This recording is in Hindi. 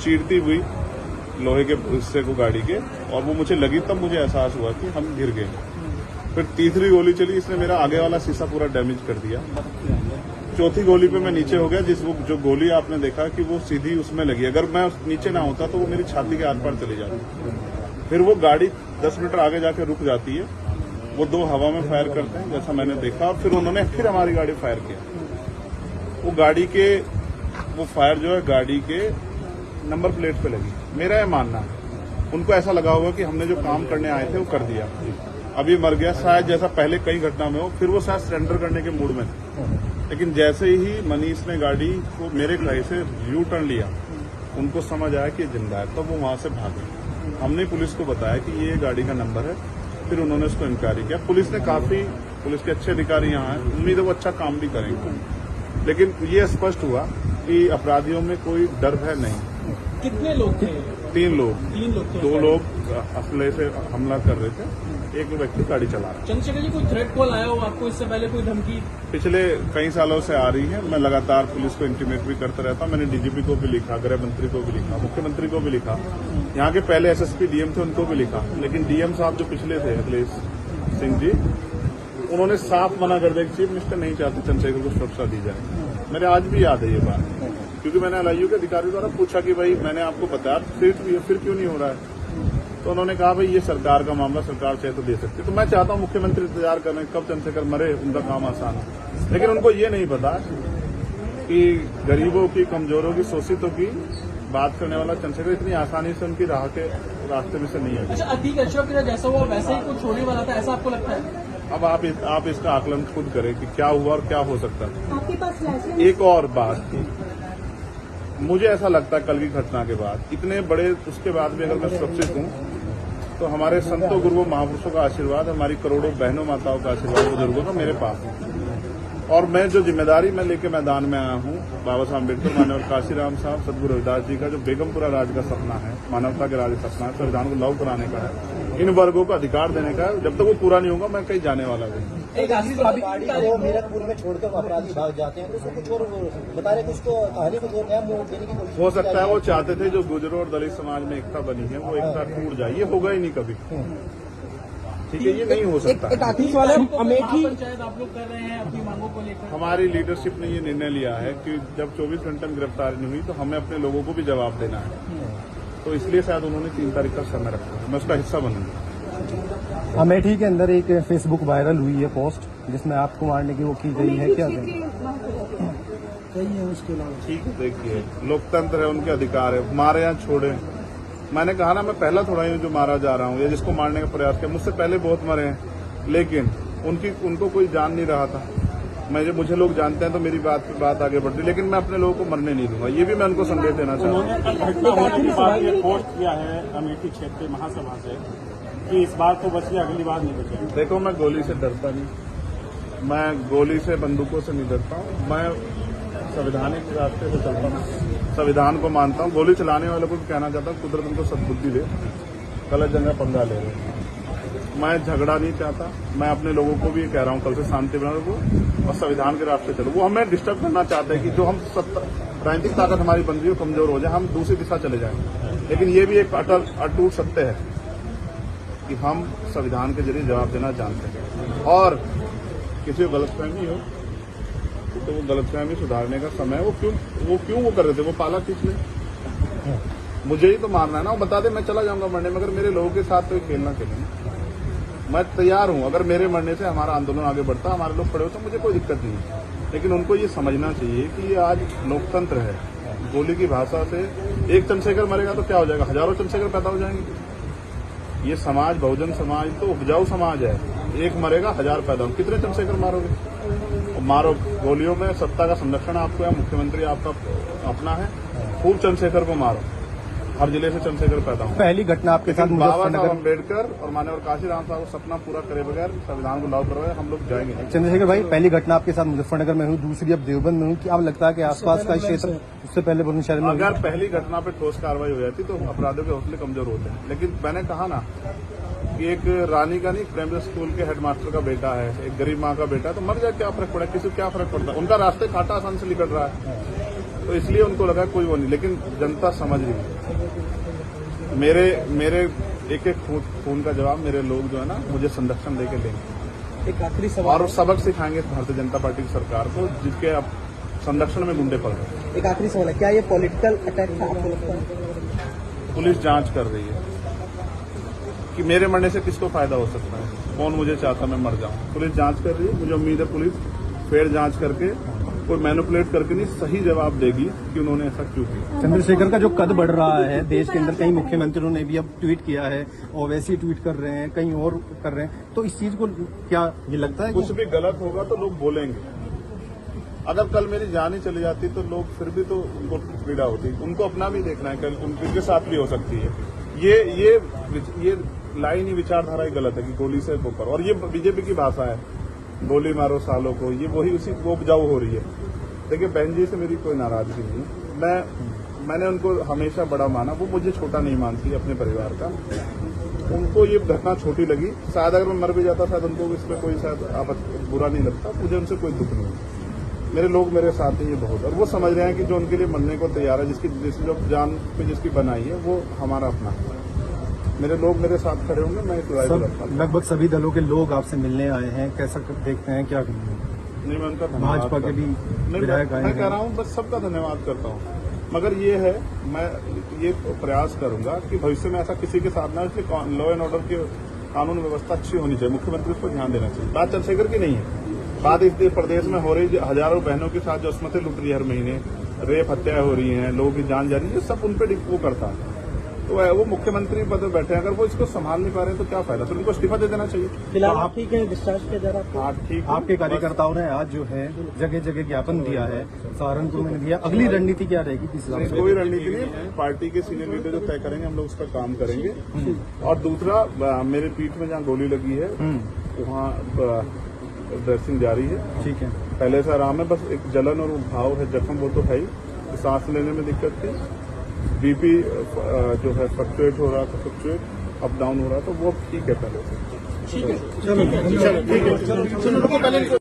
चीरती हुई लोहे के हिस्से को गाड़ी के, और वो मुझे लगी तब मुझे एहसास हुआ कि हम गिर गए। फिर तीसरी गोली चली, इसने मेरा आगे वाला शीशा पूरा डैमेज कर दिया। चौथी गोली पे मैं नीचे हो गया, जो गोली आपने देखा कि वो सीधी उसमें लगी। अगर मैं नीचे ना होता तो वो मेरी छाती के आर पार चली जाती। फिर वो गाड़ी 10 मीटर आगे जाके रुक जाती है। वो 2 हवा में फायर करते हैं जैसा मैंने देखा, और फिर उन्होंने फिर हमारी गाड़ी फायर किया। वो गाड़ी के वो फायर जो है गाड़ी के नंबर प्लेट पे लगी। मेरा ये मानना है उनको ऐसा लगा होगा कि हमने जो काम करने आए थे वो कर दिया, अभी मर गया शायद, जैसा पहले कई घटना में हो। फिर वो शायद सरेंडर करने के मूड में थे, लेकिन जैसे ही मनीष ने गाड़ी को मेरे कहीं से यू टर्न लिया, उनको समझ आया कि जिंदा है, तो वो वहां से भागे। हमने पुलिस को बताया कि ये गाड़ी का नंबर है, फिर उन्होंने उसको इंक्वायरी किया। पुलिस के अच्छे अधिकारी यहाँ हैं, उम्मीद है वो अच्छा काम भी करेंगे। लेकिन ये स्पष्ट हुआ कि अपराधियों में कोई डर है नहीं। कितने लोग थे? 3 लोग। 2 लोग असले से हमला कर रहे थे, एक व्यक्ति गाड़ी चला रहा है। चंद्रशेखर जी, कोई थ्रेट कॉल आया हो आपको इससे पहले, कोई धमकी? पिछले कई सालों से आ रही है। मैं लगातार पुलिस को इंटीमेट भी करता रहता हूं। मैंने डीजीपी को भी लिखा, गृह मंत्री को भी लिखा, मुख्यमंत्री को भी लिखा, यहाँ के पहले एसएसपी डीएम थे उनको भी लिखा। लेकिन डीएम साहब जो पिछले थे अखिलेश सिंह जी, उन्होंने साफ मना कर दिया कि चीफ मिनिस्टर नहीं चाहते चंद्रशेखर को सुरक्षा दी जाए। मेरे आज भी याद है ये बात, क्योंकि मैंने एलआईयू के अधिकारी द्वारा पूछा कि भाई मैंने आपको बताया फिर क्यों नहीं हो रहा है। तो उन्होंने कहा भाई ये सरकार का मामला, सरकार चाहे तो दे सकती। तो मैं चाहता हूं मुख्यमंत्री इंतजार कर रहे हैं कब चंद्रशेखर मरे, उनका काम आसान हो। लेकिन उनको ये नहीं पता कि गरीबों की, कमजोरों की, शोषितों की बात करने वाला चंद्रशेखर इतनी आसानी से उनकी रास्ते में से नहीं है। अच्छा, अतीक अशोक जैसा हुआ वैसे ही कुछ होने वाला था, ऐसा आपको लगता है? अब आप इसका आकलन खुद करें कि क्या हुआ और क्या हो सकता है। आपके पास लाइसेंस? एक और बात, मुझे ऐसा लगता है कल की घटना के बाद, इतने बड़े उसके बाद भी अगर मैं सुरक्षित हूं तो हमारे संतों गुरुओं महापुरुषों का आशीर्वाद, हमारी करोड़ों बहनों माताओं का आशीर्वाद, बुजुर्गों का मेरे पास है। और मैं जो जिम्मेदारी मैं लेके मैदान में आया हूं, बाबा साहब अम्बेडकर, मानव काशीराम साहब, सदगुरु रविदास जी का जो बेगमपुरा राज का सपना है, मानवता के राज का सपना है, संविधान को लागू कराने का है, इन वर्गों को अधिकार देने का है। जब तक वो पूरा नहीं होगा मैं कहीं जाने वाला नहीं। मीरकपुर में छोड़कर अपराधी भाग जाते हैं, तो उसको कुछ और बता रहे, कुछ को कहानी को और नया मोड़ देने की कोशिश हो सकता है वो चाहते थे जो गुजरों और दलित समाज में एकता बनी है वो एकता टूट जाए। ये होगा ही नहीं कभी, ठीक है, ये नहीं हो सकता। अमेठी पंचायत आप लोग कर रहे हैं अपनी मांगों को लेकर? हमारी लीडरशिप ने ये निर्णय लिया है कि जब 24 घंटे में गिरफ्तारी नहीं हुई तो हमें अपने लोगों को भी जवाब देना है। तो इसलिए शायद उन्होंने 3 तारीख का समय रखा है, मैं उसका हिस्सा बनूंगा। अमेठी के अंदर एक फेसबुक वायरल हुई है पोस्ट, जिसमें आपको मारने की वो की गई है, क्या है उसके अलावा? ठीक है, देखिए लोकतंत्र है, उनके अधिकार है, मारे या छोड़े। मैंने कहा ना, मैं पहला थोड़ा ही जो मारा जा रहा हूँ या जिसको मारने का प्रयास किया, मुझसे पहले बहुत मरे हैं, लेकिन उनको कोई जान नहीं रहा था। मुझे लोग जानते हैं तो मेरी बात आगे बढ़ती, लेकिन मैं अपने लोगों को मरने नहीं दूंगा। ये भी मैं उनको संदेश देना चाहता हूँ। पोस्ट किया है अमेठी क्षेत्र महासभा से कि इस बार तो बच गया, अगली बार नहीं बचे। देखो, मैं गोली से डरता नहीं, मैं गोली से, बंदूकों से नहीं डरता हूँ। मैं संवैधानिक रास्ते से चलता हूँ, संविधान को मानता हूँ। गोली चलाने वालों को भी कहना चाहता हूँ कुदरत उनको सद्बुद्धि दे, गलत जगह पंगा ले रहे। मैं झगड़ा नहीं चाहता, मैं अपने लोगों को भी कह रहा हूँ कल से शांति बना रखो और संविधान के रास्ते चलो। वो हमें डिस्टर्ब करना चाहते हैं कि जो हम राजनीतिक ताकत हमारी बन रही हो कमजोर हो जाए, हम दूसरी दिशा चले जाएं। लेकिन ये भी एक अटूट सत्य है कि हम संविधान के जरिए जवाब देना जानते हैं। और किसी को गलतफहमी हो तो वो गलतफहमी सुधारने का समय है। वो क्यों कर रहे थे, वो पाला खींच ले, मुझे ही तो मारना है ना। वो बता दे मैं चला जाऊंगा मरने में, अगर मेरे लोगों के साथ कोई खेलना खेले, मैं तैयार हूं। अगर मेरे मरने से हमारा आंदोलन आगे बढ़ता, हमारे लोग खड़े हो, तो मुझे कोई दिक्कत नहीं है। लेकिन उनको ये समझना चाहिए कि ये आज लोकतंत्र है। गोली की भाषा से एक चंद्रशेखर मरेगा तो क्या हो जाएगा, हजारों चंद्रशेखर पैदा हो जाएंगे। ये समाज, बहुजन समाज तो उपजाऊ समाज है। एक मरेगा, 1000 पैदा हो, कितने चंद्रशेखर मारोगे? मारो। गोलियों में सत्ता का संरक्षण आपको है, मुख्यमंत्री आपका अपना है, खूब चंद्रशेखर को मारो। हर जिले से चंद्रशेखर पैदा हो। पहली घटना आपके साथ बाबा साहब अम्बेडकर और मानव काशीराम साहब को सपना पूरा करे बगैर संविधान को लागू करवाए हम लोग जाएंगे। चंद्रशेखर भाई, पहली घटना आपके साथ मुजफ्फरनगर में हुई, दूसरी अब देवबंद में हुई। क्या लगता है कि आसपास का क्षेत्र उससे पहले बुलंदशहर में? अगर पहली घटना पे ठोस कार्रवाई हो जाती तो अपराधियों के हौसले कमजोर होते हैं। लेकिन मैंने कहा ना कि एक रानी का नहीं, प्राइमरी स्कूल के हेडमास्टर का बेटा है, एक गरीब माँ का बेटा है, तो मर जाए क्या फर्क पड़ा, किसी को क्या फर्क पड़ता है? उनका रास्ते कांटा आसान से निकल रहा है। तो इसलिए उनको लगा कोई वो नहीं, लेकिन जनता समझ रही। मेरे एक एक खून का जवाब मेरे लोग जो है ना मुझे संरक्षण देके लेंगे एक आखिरी सवाल और सबक सिखाएंगे भारतीय जनता पार्टी की सरकार को, जिसके अब संरक्षण में गुंडे पड़ रहे हैं। एक आखिरी सवाल है, क्या ये पॉलिटिकल अटैक था आपको लगता है? पुलिस जांच कर रही है कि मेरे मरने से किसको फायदा हो सकता है, कौन मुझे चाहता मैं मर जाऊं। पुलिस जांच कर रही है, मुझे उम्मीद है पुलिस फेर जांच करके कोई मैनिपुलेट करके नहीं, सही जवाब देगी कि उन्होंने ऐसा क्यों किया। चंद्रशेखर का जो कद बढ़ रहा है देश के अंदर, कई मुख्यमंत्रियों ने भी अब ट्वीट किया है, ओवैसी ट्वीट कर रहे हैं, कई और कर रहे हैं, तो इस चीज को क्या ये लगता है कुछ भी गलत होगा तो लोग बोलेंगे। अगर कल मेरी जान ही चली जाती तो लोग फिर भी तो उनको पीड़ा होती, उनको अपना भी देखना है, कल उनके साथ भी हो सकती है। ये लाइन ही विचारधारा ही गलत है कि गोली से वो करो, और ये बीजेपी की भाषा है, गोली मारो सालों को, ये वही उसी वो उपजाऊ हो रही है। देखिए बहन जी से मेरी कोई नाराजगी नहीं है, मैंने उनको हमेशा बड़ा माना, वो मुझे छोटा नहीं मानती अपने परिवार का। उनको ये घटना छोटी लगी, शायद अगर मैं मर भी जाता शायद उनको इसमें कोई शायद बुरा नहीं लगता, मुझे उनसे कोई दुख नहीं है। मेरे लोग मेरे साथ हैं ये बहुत, और वो समझ रहे हैं कि जो उनके लिए मरने को तैयार है, जिसकी जो जान पे जिसकी बनाई है वो हमारा अपना है। मेरे लोग मेरे साथ खड़े होंगे, मैं इस लड़ाई लड़ता हूं। लगभग सभी दलों के लोग आपसे मिलने आए हैं, कैसा देखते हैं, क्या नहीं मैं उनका धन्यवाद भाजपा के भी विधायक आए मैं कह हैं। रहा हूँ बस सबका धन्यवाद करता हूँ, मगर ये है मैं ये प्रयास करूंगा कि भविष्य में ऐसा किसी के साथ ना, इसलिए लॉ एंड ऑर्डर की कानून व्यवस्था अच्छी होनी चाहिए, मुख्यमंत्री उस पर ध्यान देना चाहिए। बात चंद्रशेखर की नहीं है, बात इस प्रदेश में हो रही हजारों बहनों के साथ जो अस्मतें लुट रही है, हर महीने रेप हत्याएं हो रही हैं, लोगों की जान जा रही है, सब उन पर वो करता है। तो वो मुख्यमंत्री पद पर बैठे हैं, अगर वो इसको संभाल नहीं पा रहे हैं तो क्या फायदा, फिर उनको इस्तीफा दे देना चाहिए। फिलहाल आप ठीक है, डिस्चार्ज किया जा रहा है? हाँ ठीक है। आपके कार्यकर्ताओं ने आज जो है जगह जगह ज्ञापन दिया है, सहारनपुर में दिया, अगली रणनीति क्या रहेगी किस हिसाब से? कोई रणनीति नहीं, पार्टी के सीनियर लीडर जो तय करेंगे हम लोग उस पर काम करेंगे। और दूसरा मेरे पीठ में जहाँ गोली लगी है वहाँ ड्रेसिंग जारी है, ठीक है, पहले से आराम है, बस एक जलन और घाव है, जख्म वो तो है ही, सांस लेने में दिक्कत थी, बीपी जो है फ्लक्चुएट हो रहा था, फ्लक्चुएट अप डाउन हो रहा था, वो ठीक है पहले से। ठीक है, चलो ठीक है।